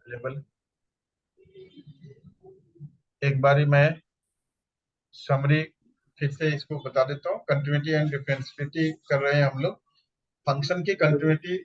Level एक बारी मैं समरी फिर से इसको बता देता हूँ। कंटिन्यूटी एंड डिफरेंशिएबिलिटी कर रहे हैं हम लोग। फंक्शन की कंटिन्यूटी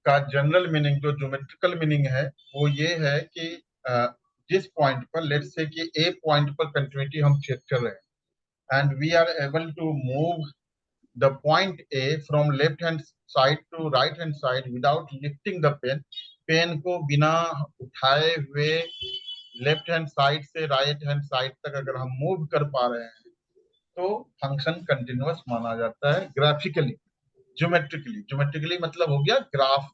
का जनरल मीनिंग, जो ज्योमेट्रिकल मीनिंग है, वो ये है कि जिस पॉइंट पर, लेट्स से कि ए पॉइंट पर कंटिन्यूटी हम चेक कर रहे हैं and we are able to move the point A from left hand side to right hand side without lifting the pen, pen को बिना उठाए हुए लेफ्ट हैंड साइड से राइट हैंड साइड तक अगर हम मूव कर पा रहे हैं तो फंक्शन कंटिन्यूअस माना जाता है ग्राफिकली। ज्योमेट्रिकली, ज्योमेट्रिकली मतलब हो गया ग्राफ,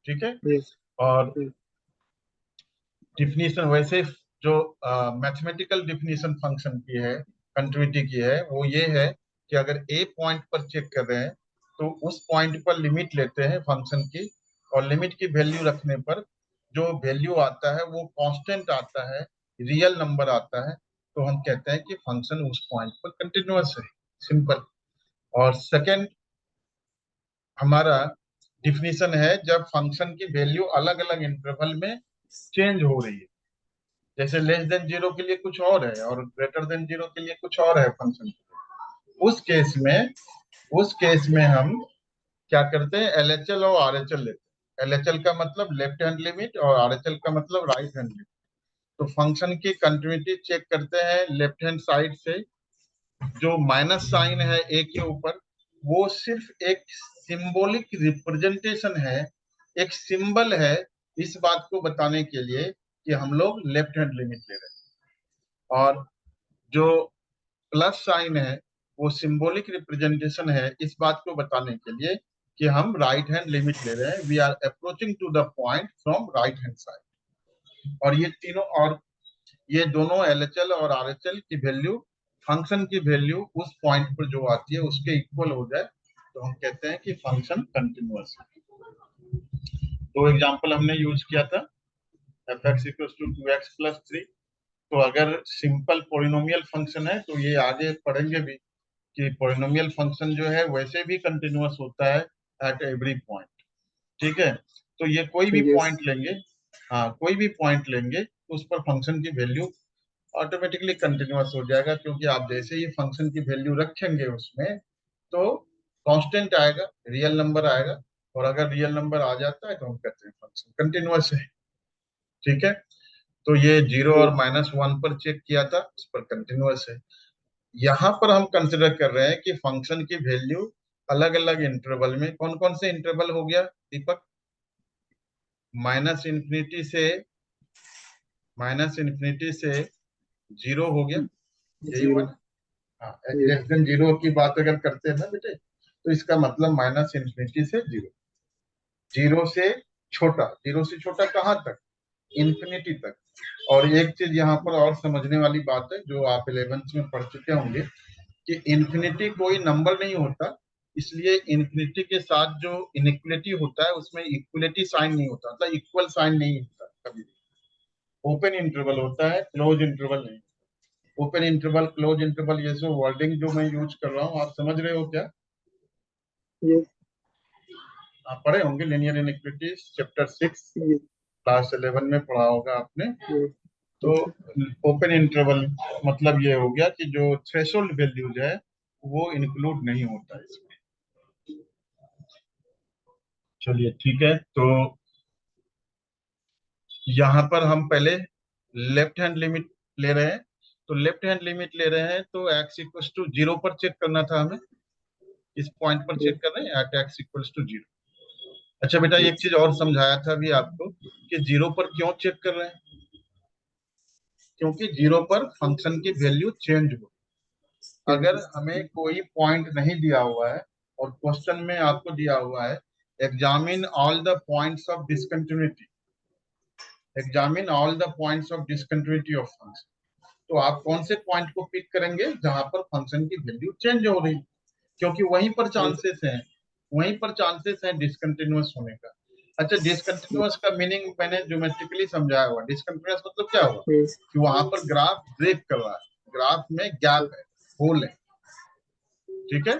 ठीक है। yes, और yes, डिफिनीशन वैसे जो मैथमेटिकल डिफिनीशन फंक्शन की है, कंटिन्यूटी की है, वो ये है कि अगर ए पॉइंट पर चेक कर रहे हैं तो उस पॉइंट पर लिमिट लेते हैं फंक्शन की, और लिमिट की वैल्यू रखने पर जो वैल्यू आता है वो कांस्टेंट आता है, रियल नंबर आता है, तो हम कहते हैं कि फंक्शन उस पॉइंट पर कंटिन्यूअस है। सिंपल। और सेकंड हमारा डिफिनीशन है जब फंक्शन की वैल्यू अलग अलग इंटरवल में चेंज हो रही है। जैसे लेस देन जीरो के लिए कुछ और है और ग्रेटर देन जीरो के लिए कुछ और है फंक्शन। उस केस में उस केस में हम क्या करते हैं, एलएचएल और आरएचएल लेते हैं। एलएचएल का मतलब लेफ्ट हैंड लिमिट और आरएचएल का मतलब राइट हैंड लिमिट। तो फंक्शन की कंटिन्यूटी चेक करते हैं लेफ्ट हैंड साइड से। जो माइनस साइन है ए के ऊपर, वो सिर्फ एक सिंबॉलिक रिप्रेजेंटेशन है, एक सिंबल है, इस बात को बताने के लिए कि हम लोग लेफ्ट हैंड लिमिट ले रहे हैं। और जो प्लस साइन है वो सिंबॉलिक रिप्रेजेंटेशन है इस बात को बताने के लिए कि हम राइट हैंड लिमिट ले रहे हैं, we are approaching to the point from right hand side. और ये तीनों, और ये दोनों एलएचएल और आरएचएल की वैल्यू, फंक्शन की वैल्यू उस पॉइंट पर जो आती है उसके इक्वल हो जाए तो हम कहते हैं कि फंक्शन कंटिन्यूअस है। तो एग्जांपल हमने यूज किया था f x equal to 2x plus 3। तो अगर सिंपल पोलिनोमियल फंक्शन है तो ये आगे पढ़ेंगे भी कि पोलिनोमियल फंक्शन जो है वैसे भी कंटिन्यूअस होता है एट एवरी पॉइंट, ठीक है। तो ये कोई भी yes, पॉइंट लेंगे, हाँ कोई भी पॉइंट लेंगे तो उस पर फंक्शन की वैल्यू ऑटोमेटिकली कंटिन्यूअस हो जाएगा, क्योंकि आप जैसे ही फंक्शन की वैल्यू रखेंगे उसमें तो कांस्टेंट आएगा, रियल नंबर आएगा, और अगर रियल नंबर आ जाता है तो हम कहते हैं फंक्शन कंटिन्यूअस है, ठीक है। तो ये जीरो और yes, -1 पर चेक किया था, उस पर कंटिन्यूअस है। यहाँ पर हम कंसिडर कर रहे हैं कि फंक्शन की वैल्यू अलग अलग इंटरवल में, कौन कौन से इंटरवल हो गया दीपक? माइनस इन्फिनिटी से जीरो हो गया, यही हुआ 0, ना। हाँ, yes, लेस देन जीरो की बात अगर करते हैं ना बेटे, तो इसका मतलब माइनस इन्फिनिटी से जीरो। जीरो से छोटा, जीरो से छोटा कहाँ तक? इन्फिनिटी तक। और एक चीज यहाँ पर और समझने वाली बात है जो आप 11th में पढ़ चुके होंगे कि इन्फिनिटी कोई नंबर नहीं होता, इसलिए इन्फिनिटी के साथ जो इनइक्वलिटी होता है उसमें इक्वलिटी साइन नहीं होता, मतलब इक्वल साइन नहीं होता कभी भी। ओपन इंटरवल होता है, क्लोज इंटरवल नहीं। ओपन इंटरवल, क्लोज इंटरवल, ये सब वर्डिंग जो मैं यूज कर रहा हूँ आप समझ रहे हो क्या? yes, आप पढ़े होंगे linear inequalities chapter 6, yes, class 11 में पढ़ा होगा आपने। yes, तो ओपन इंटरवल मतलब ये हो गया कि जो थ्रेशोल्ड वैल्यूज है वो इंक्लूड नहीं होता है इसमें। चलिए ठीक है। तो यहाँ पर हम पहले लेफ्ट हैंड लिमिट ले रहे हैं। तो लेफ्ट हैंड लिमिट ले रहे हैं तो x इक्वल टू जीरो पर चेक करना था हमें, इस पॉइंट पर yes, चेक कर रहे हैं at x equal to zero. अच्छा बेटा, एक yes, चीज और समझाया था अभी आपको कि जीरो पर क्यों चेक कर रहे हैं, क्योंकि जीरो पर फंक्शन की वैल्यू चेंज हो। अगर yes, हमें कोई पॉइंट नहीं दिया हुआ है और क्वेश्चन में आपको दिया हुआ है examine all the points of discontinuity, examine all the points of discontinuity of function, तो आप कौन से पॉइंट को पिक करेंगे जहां पर फंक्शन की वैल्यू चेंज हो रही है, क्योंकि वहीं पर yes, चांसेस हैं, वहीं पर चांसेस हैं डिसकंटिन्यूअस होने का। अच्छा, डिसकंटिन्यूअस का मीनिंग मैंने ज्योमेट्रिकली समझाया हुआ। डिसकंटिन्यूअस मतलब क्या हुआ yes, कि वहां पर ग्राफ ब्रेक कर रहा है, ग्राफ में गैप है, होल है, ठीक है।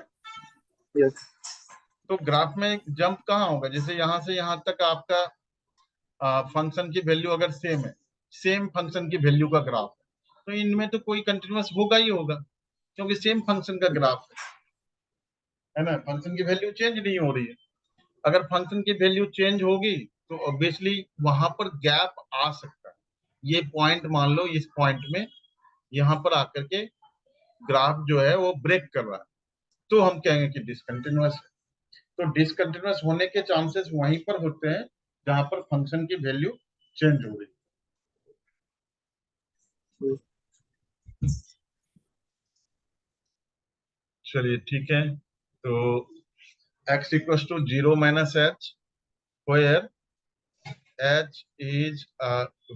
yes, तो ग्राफ में जंप कहाँ होगा? जैसे यहां से यहां तक आपका फंक्शन की वैल्यू अगर सेम है, सेम फंक्शन की वैल्यू का ग्राफ है, तो इनमें तो कोई कंटिन्यूअस होगा ही होगा, क्योंकि सेम फंक्शन का ग्राफ है ना, फंक्शन की वैल्यू चेंज नहीं हो रही है। अगर फंक्शन की वैल्यू चेंज होगी तो ऑब्वियसली वहां पर गैप आ सकता है। ये पॉइंट मान लो, इस पॉइंट में यहाँ पर आकर के ग्राफ जो है वो ब्रेक कर रहा है, तो हम कहेंगे कि डिसकंटिन्यूअस है। तो डिसकंटिन्यूअस होने के चांसेस वहीं पर होते हैं जहां पर फंक्शन की वैल्यू चेंज हो रही है। चलिए ठीक है, तो x equal to 0 minus h, where h is a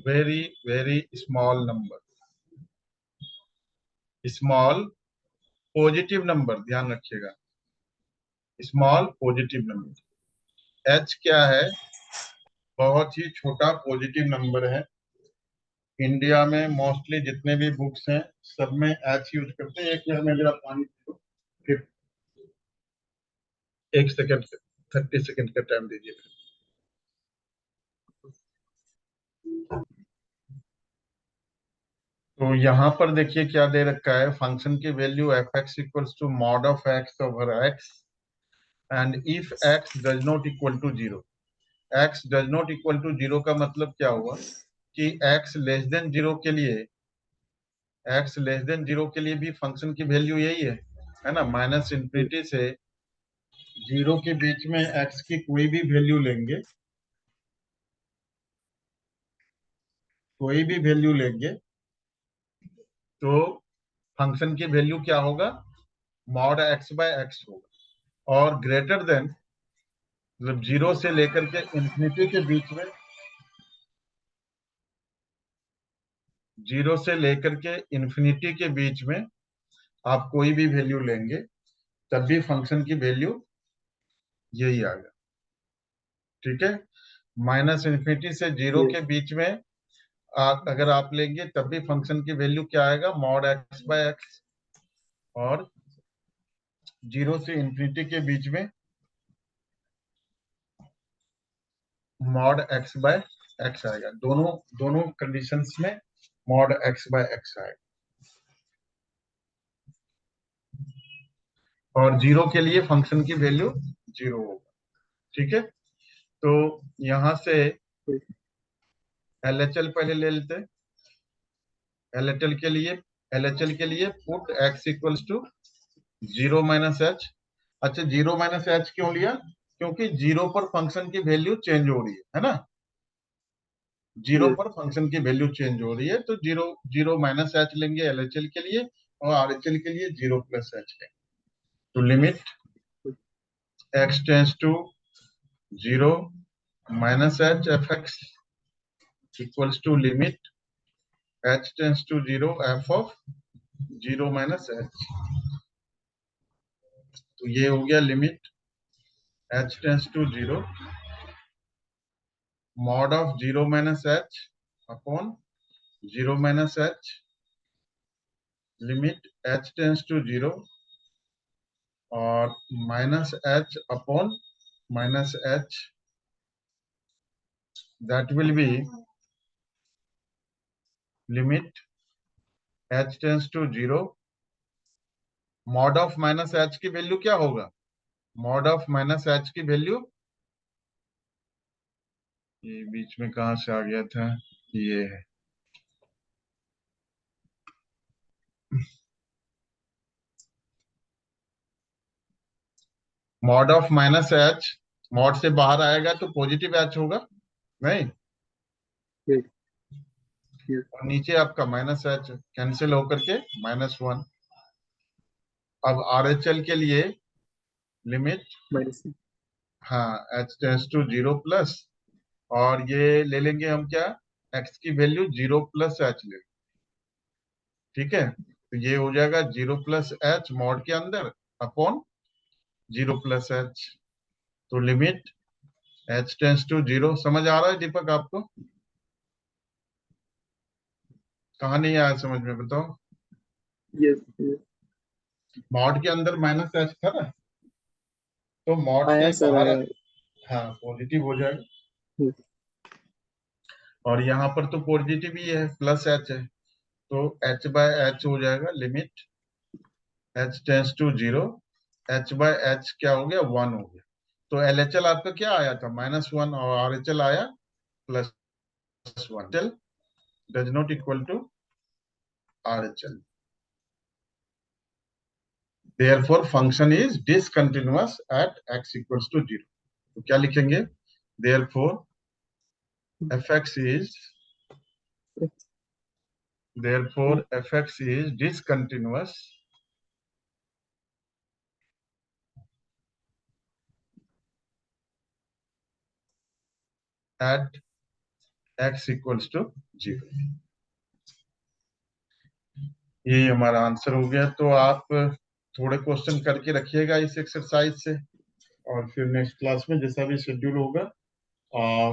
very very small number, small positive number, ध्यान रखिएगा, स्मॉल पॉजिटिव नंबर। h क्या है? बहुत ही छोटा पॉजिटिव नंबर है। इंडिया में मोस्टली जितने भी बुक्स हैं सब में h यूज करते हैं। एक मिनट में मेरा पानी पी लो, फिर 1 सेकंड, 30 सेकंड का टाइम दीजिए। तो यहाँ पर देखिए क्या दे रखा है, फंक्शन की value f x equals to mod of x over x and if x does not equal to zero. X does not equal to zero का मतलब क्या हुआ कि एक्स लेस देन जीरो के लिए, एक्स लेस देन जीरो के लिए भी फंक्शन की वैल्यू यही है ना, माइनस इंफिनिटी से जीरो के बीच में एक्स की कोई भी वैल्यू लेंगे, कोई भी वैल्यू लेंगे तो फंक्शन की वैल्यू क्या होगा, मॉड एक्स बाय एक्स होगा। और ग्रेटर देन, मतलब जीरो से लेकर के इंफिनिटी के बीच में, जीरो से लेकर के इंफिनिटी के बीच में आप कोई भी वैल्यू लेंगे तब भी फंक्शन की वैल्यू यही आएगा। ठीक है, माइनस इंफिनिटी से जीरो के बीच में अगर आप लेंगे तब भी फंक्शन की वैल्यू क्या आएगा, मॉड एक्स बाय एक्स। और जीरो से इंफिनिटी के बीच में मॉड एक्स बाय एक्स आएगा। दोनों दोनों कंडीशंस में मॉड एक्स बाय एक्स आएगा। और जीरो के लिए फंक्शन की वैल्यू जीरो होगा। ठीक है, तो यहां से एलएचएल पहले ले लेते हैं। एलएचएल के लिए, एलएचएल के लिए put x equals to 0 minus h. अच्छा, 0 माइनस एच क्यों लिया? क्योंकि जीरो पर फंक्शन की वैल्यू चेंज हो रही है ना, जीरो पर फंक्शन की वैल्यू चेंज हो रही है, तो जीरो, 0 माइनस एच लेंगे एलएचएल के लिए, और आरएचएल के लिए 0 प्लस एच लेंगे। तो limit x tends to 0 minus h f x equals to limit h tends to 0 f of 0 minus h. तो ये हो गया limit h tends to 0 mod of 0 minus h upon 0 minus h, limit h tends to 0 और minus h upon minus h, that will be limit h tends to 0 mod of minus h की value क्या होगा, mod of minus h की value, ये बीच में कहां से आ गया था, ये है mod of minus H, mod से बाहर आएगा तो पॉजिटिव एच होगा नहीं, और नीचे आपका माइनस एच कैंसिल होकर के -1। अब आरएचएल के लिए लिमिट, हाँ, एच टेंस टू 0 प्लस, और ये ले लेंगे हम क्या, एक्स की वैल्यू 0 प्लस एच ले, ठीक है, तो ये हो जाएगा 0 प्लस एच मॉड के अंदर अपॉन 0 प्लस एच। तो लिमिट एच टेंस टू 0, समझ आ रहा है दीपक आपको? कहाँ नहीं आया समझ में, बताओ। मॉड के अंदर माइनस एच था ना, तो मॉड आया से सर बाहर, आया। हाँ, पॉजिटिव हो जाएगा। और यहाँ पर तो पॉजिटिव ही है, प्लस एच है, तो एच बाय एच हो जाएगा, limit h tends to zero, h by h क्या हो गया, वन हो गया। तो एलएचएल आपका क्या आया था, -1, और आरएचएल आया +1। L does not equal to RHL, therefore function is discontinuous at x equals to 0। तो क्या लिखेंगे, therefore fx is discontinuous at x equals to 0। ये हमारा आंसर हो गया। तो आप थोड़े क्वेश्चन करके रखिएगा इस एक्सरसाइज से, और फिर नेक्स्ट क्लास में जैसा भी शेड्यूल होगा,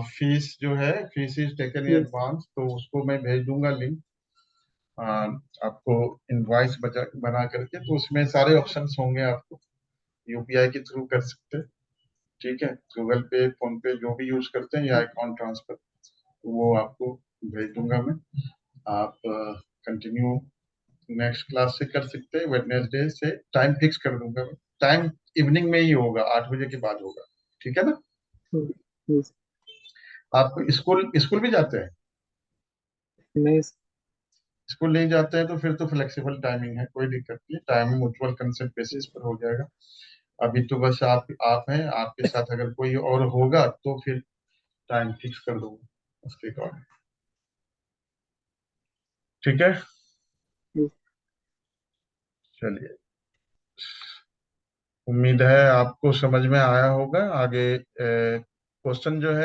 फीस जो है, fees is taken in yes advance, तो उसको मैं भेज दूंगा लिंक आपको, इनवॉइस बना करके। तो उसमें सारे ऑप्शंस होंगे, आपको यूपीआई के थ्रू कर सकते हैं, ठीक है, गूगल पे, फोन पे, जो भी यूज करते हैं, या अकाउंट ट्रांसफर, तो वो आपको भेज दूंगा मैं। आप कंटिन्यू नेक्स्ट क्लास से कर सकते हैं, वेडनेसडे से टाइम फिक्स कर दूंगा मैं। टाइम इवनिंग में ही होगा, 8 बजे के बाद होगा, ठीक है ना। यस आप स्कूल स्कूल भी जाते हैं, नहीं स्कूल नहीं जाते हैं तो फिर तो फ्लेक्सिबल टाइमिंग है, कोई दिक्कत नहीं, टाइम म्यूचुअल कंसेंट बेसिस पर हो जाएगा। अभी तो बस आप हैं, आपके साथ अगर कोई और होगा तो फिर टाइम फिक्स कर दूंगा उसके अकॉर्डिंग, ठीक है। चलिए, उम्मीद है आपको समझ में आया होगा। आगे क्वेश्चन जो है